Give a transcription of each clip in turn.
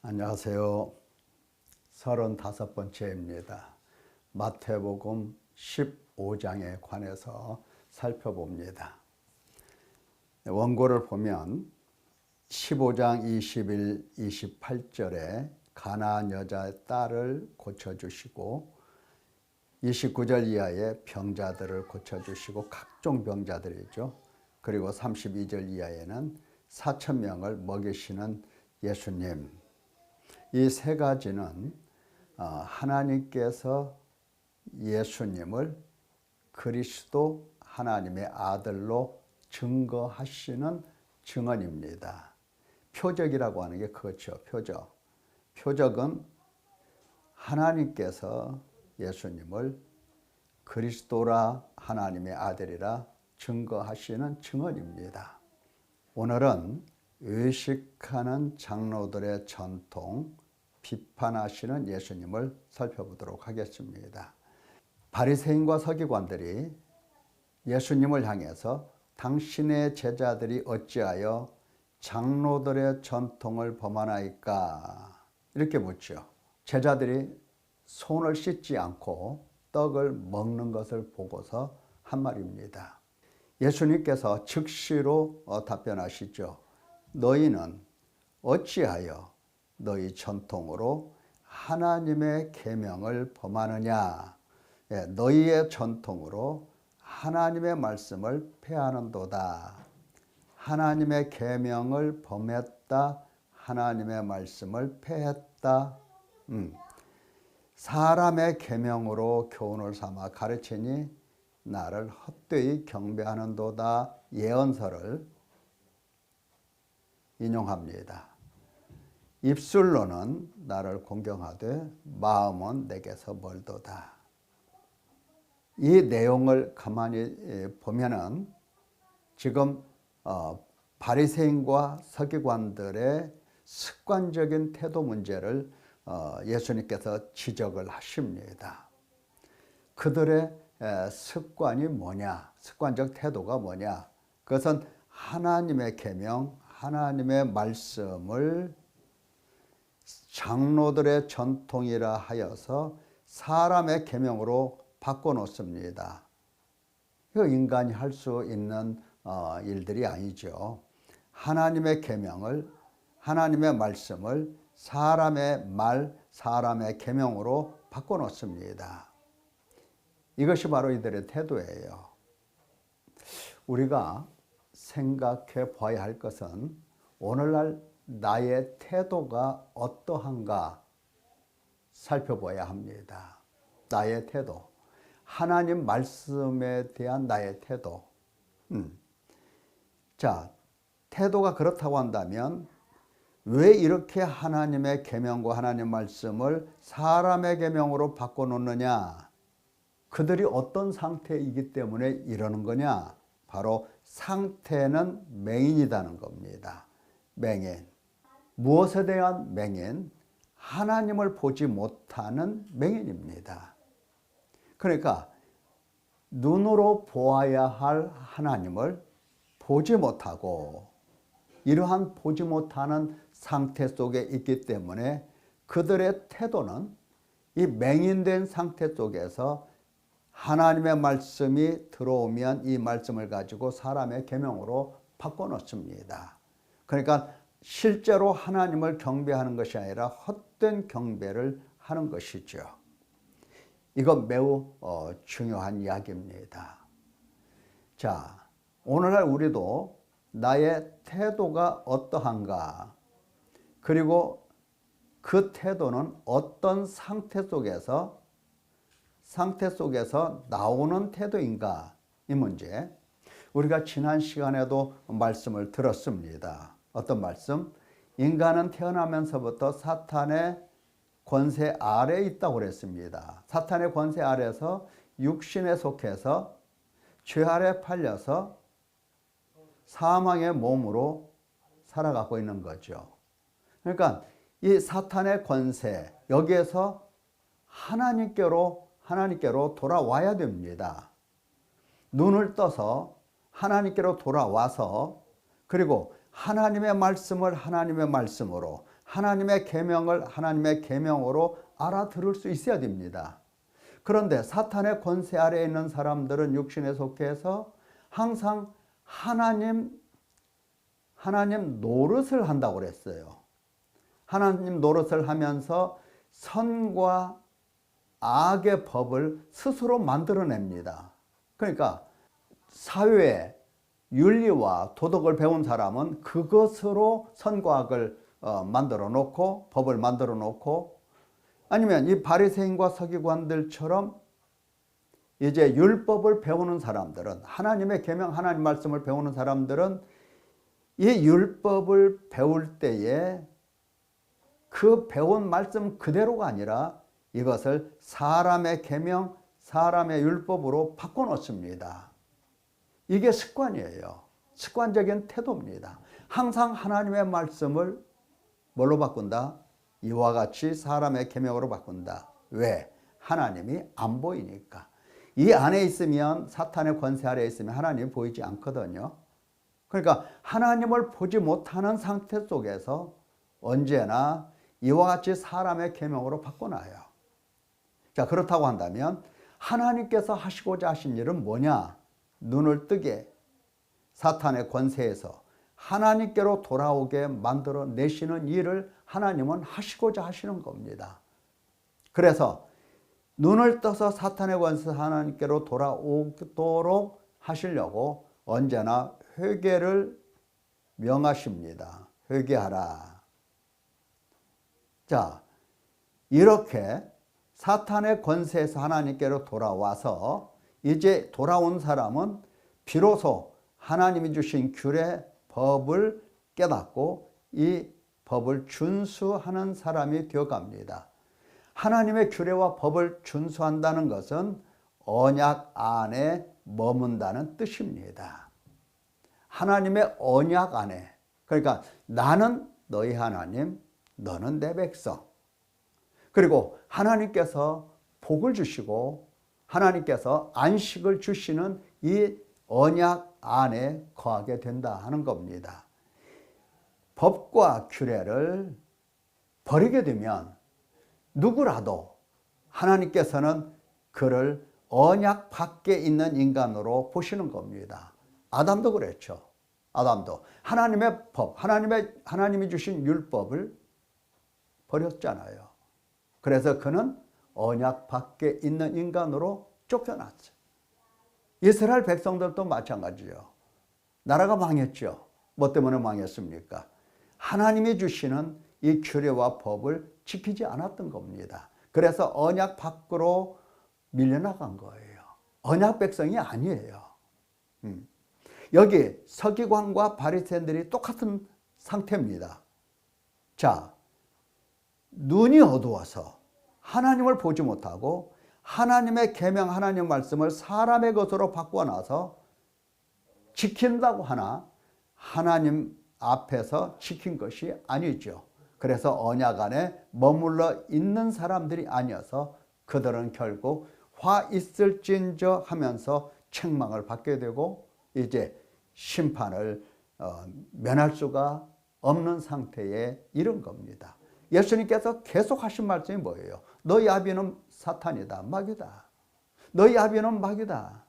안녕하세요. 35번째입니다. 마태복음 15장에 관해서 살펴봅니다. 원고를 보면 15장 21, 28절에 가나안 여자의 딸을 고쳐주시고 29절 이하의 병자들을 고쳐주시고 각종 병자들이죠. 그리고 32절 이하에는 4,000명을 먹이시는 예수님. 이 세 가지는 하나님께서 예수님을 그리스도 하나님의 아들로 증거하시는 증언입니다. 표적이라고 하는 게 그렇죠. 표적은 하나님께서 예수님을 그리스도라 하나님의 아들이라 증거하시는 증언입니다. 오늘은 외식하는 장로들의 전통, 비판하시는 예수님을 살펴보도록 하겠습니다. 바리새인과 서기관들이 예수님을 향해서 당신의 제자들이 어찌하여 장로들의 전통을 범하나이까? 이렇게 묻죠. 제자들이 손을 씻지 않고 떡을 먹는 것을 보고서 한 말입니다. 예수님께서 즉시로 답변하시죠. 너희는 어찌하여 너희 전통으로 하나님의 계명을 범하느냐? 너희의 전통으로 하나님의 말씀을 폐하는도다. 하나님의 계명을 범했다. 하나님의 말씀을 폐했다. 사람의 계명으로 교훈을 삼아 가르치니 나를 헛되이 경배하는도다. 예언서를 인용합니다. 입술로는 나를 공경하되 마음은 내게서 멀도다. 이 내용을 가만히 보면은 지금 바리새인과 서기관들의 습관적인 태도 문제를 예수님께서 지적을 하십니다. 그들의 습관이 뭐냐? 습관적 태도가 뭐냐? 그것은 하나님의 계명, 하나님의 말씀을 장로들의 전통이라 하여서 사람의 계명으로 바꿔놓습니다. 이거 인간이 할 수 있는 일들이 아니죠. 하나님의 계명을, 하나님의 말씀을 사람의 말, 사람의 계명으로 바꿔놓습니다. 이것이 바로 이들의 태도예요. 우리가 생각해 봐야 할 것은 오늘날 나의 태도가 어떠한가 살펴봐야 합니다. 나의 태도, 하나님 말씀에 대한 나의 태도. 자, 태도가 그렇다고 한다면 왜 이렇게 하나님의 계명과 하나님 말씀을 사람의 계명으로 바꿔놓느냐? 그들이 어떤 상태이기 때문에 이러는 거냐? 바로 상태는 맹인이라는 겁니다. 맹인. 무엇에 대한 맹인? 하나님을 보지 못하는 맹인입니다. 그러니까 눈으로 보아야 할 하나님을 보지 못하고 이러한 보지 못하는 상태 속에 있기 때문에 그들의 태도는 이 맹인된 상태 속에서 하나님의 말씀이 들어오면 이 말씀을 가지고 사람의 계명으로 바꿔놓습니다. 그러니까 실제로 하나님을 경배하는 것이 아니라 헛된 경배를 하는 것이죠. 이건 매우 중요한 이야기입니다. 자, 오늘날 우리도 나의 태도가 어떠한가? 그리고 그 태도는 어떤 상태 속에서 나오는 태도인가? 이 문제. 우리가 지난 시간에도 말씀을 들었습니다. 어떤 말씀? 인간은 태어나면서부터 사탄의 권세 아래에 있다고 그랬습니다. 사탄의 권세 아래에서 육신에 속해서 죄 아래 팔려서 사망의 몸으로 살아가고 있는 거죠. 그러니까 이 사탄의 권세, 여기에서 하나님께로 돌아와야 됩니다. 눈을 떠서 하나님께로 돌아와서 그리고 하나님의 말씀을 하나님의 말씀으로 하나님의 계명을 하나님의 계명으로 알아들을 수 있어야 됩니다. 그런데 사탄의 권세 아래에 있는 사람들은 육신에 속해서 항상 하나님 노릇을 한다고 그랬어요. 하나님 노릇을 하면서 선과 악의 법을 스스로 만들어냅니다. 그러니까 사회에 윤리와 도덕을 배운 사람은 그것으로 선과 악을 만들어 놓고 법을 만들어 놓고, 아니면 이 바리새인과 서기관들처럼 이제 율법을 배우는 사람들은, 하나님의 계명 하나님 말씀을 배우는 사람들은 이 율법을 배울 때에 그 배운 말씀 그대로가 아니라 이것을 사람의 계명, 사람의 율법으로 바꿔놓습니다. 이게 습관이에요. 습관적인 태도입니다. 항상 하나님의 말씀을 뭘로 바꾼다? 이와 같이 사람의 계명으로 바꾼다. 왜? 하나님이 안 보이니까. 이 안에 있으면, 사탄의 권세 아래에 있으면 하나님이 보이지 않거든요. 그러니까 하나님을 보지 못하는 상태 속에서 언제나 이와 같이 사람의 계명으로 바꿔놔요. 자, 그렇다고 한다면 하나님께서 하시고자 하신 일은 뭐냐? 눈을 뜨게 사탄의 권세에서 하나님께로 돌아오게 만들어 내시는 일을 하나님은 하시고자 하시는 겁니다. 그래서 눈을 떠서 사탄의 권세에서 하나님께로 돌아오도록 하시려고 언제나 회개를 명하십니다. 회개하라. 자, 이렇게 사탄의 권세에서 하나님께로 돌아와서 이제 돌아온 사람은 비로소 하나님이 주신 규례, 법을 깨닫고 이 법을 준수하는 사람이 되어갑니다. 하나님의 규례와 법을 준수한다는 것은 언약 안에 머문다는 뜻입니다. 하나님의 언약 안에, 그러니까 나는 너희 하나님, 너는 내 백성. 그리고 하나님께서 복을 주시고 하나님께서 안식을 주시는 이 언약 안에 거하게 된다 하는 겁니다. 법과 규례를 버리게 되면 누구라도 하나님께서는 그를 언약 밖에 있는 인간으로 보시는 겁니다. 아담도 그랬죠. 아담도 하나님의 법, 하나님이 주신 율법을 버렸잖아요. 그래서 그는 언약 밖에 있는 인간으로 쫓겨났어요. 이스라엘 백성들도 마찬가지죠. 나라가 망했죠. 뭐 때문에 망했습니까? 하나님이 주시는 이 규례와 법을 지키지 않았던 겁니다. 그래서 언약 밖으로 밀려나간 거예요. 언약 백성이 아니에요. 여기 서기관과 바리새인들이 똑같은 상태입니다. 자, 눈이 어두워서 하나님을 보지 못하고 하나님의 계명, 하나님 말씀을 사람의 것으로 바꿔놔서 지킨다고 하나 하나님 앞에서 지킨 것이 아니죠. 그래서 언약 안에 머물러 있는 사람들이 아니어서 그들은 결국 화 있을진저 하면서 책망을 받게 되고 이제 심판을 면할 수가 없는 상태에 이른 겁니다. 예수님께서 계속 하신 말씀이 뭐예요? 너희 아비는 사탄이다, 마귀다. 너희 아비는 마귀다.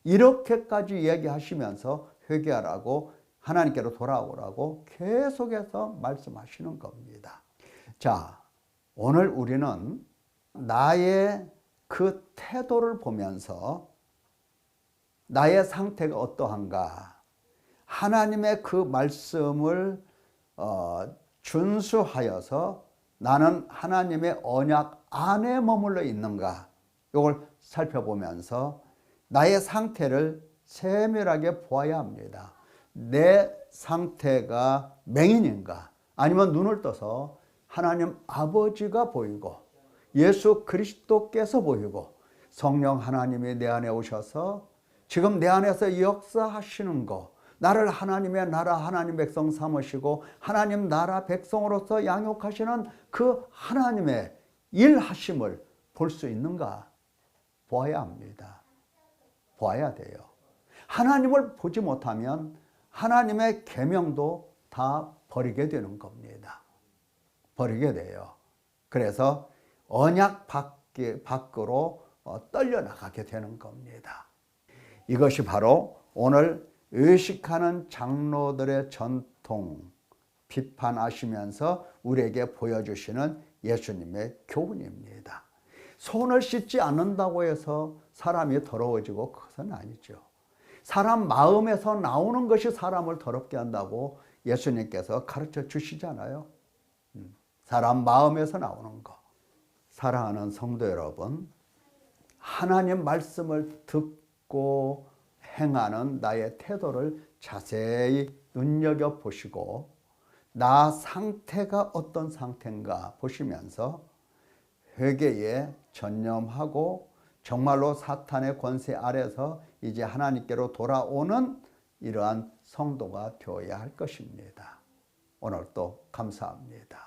이렇게까지 얘기하시면서 회개하라고, 하나님께로 돌아오라고 계속해서 말씀하시는 겁니다. 자, 오늘 우리는 나의 그 태도를 보면서 나의 상태가 어떠한가, 하나님의 그 말씀을 준수하여서 나는 하나님의 언약 안에 머물러 있는가, 이걸 살펴보면서 나의 상태를 세밀하게 보아야 합니다. 내 상태가 맹인인가, 아니면 눈을 떠서 하나님 아버지가 보이고 예수 그리스도께서 보이고 성령 하나님이 내 안에 오셔서 지금 내 안에서 역사하시는 거, 나를 하나님의 나라, 하나님 백성 삼으시고 하나님 나라 백성으로서 양육하시는 그 하나님의 일하심을 볼 수 있는가 보아야 합니다. 보아야 돼요. 하나님을 보지 못하면 하나님의 계명도 다 버리게 되는 겁니다. 버리게 돼요. 그래서 언약 밖으로 떨려나가게 되는 겁니다. 이것이 바로 오늘 의식하는 장로들의 전통 비판하시면서 우리에게 보여주시는 예수님의 교훈입니다. 손을 씻지 않는다고 해서 사람이 더러워지고 그것은 아니죠. 사람 마음에서 나오는 것이 사람을 더럽게 한다고 예수님께서 가르쳐 주시잖아요. 사람 마음에서 나오는 거. 사랑하는 성도 여러분, 하나님 말씀을 듣고 행하는 나의 태도를 자세히 눈여겨보시고 나 상태가 어떤 상태인가 보시면서 회개에 전념하고 정말로 사탄의 권세 아래서 이제 하나님께로 돌아오는 이러한 성도가 되어야 할 것입니다. 오늘도 감사합니다.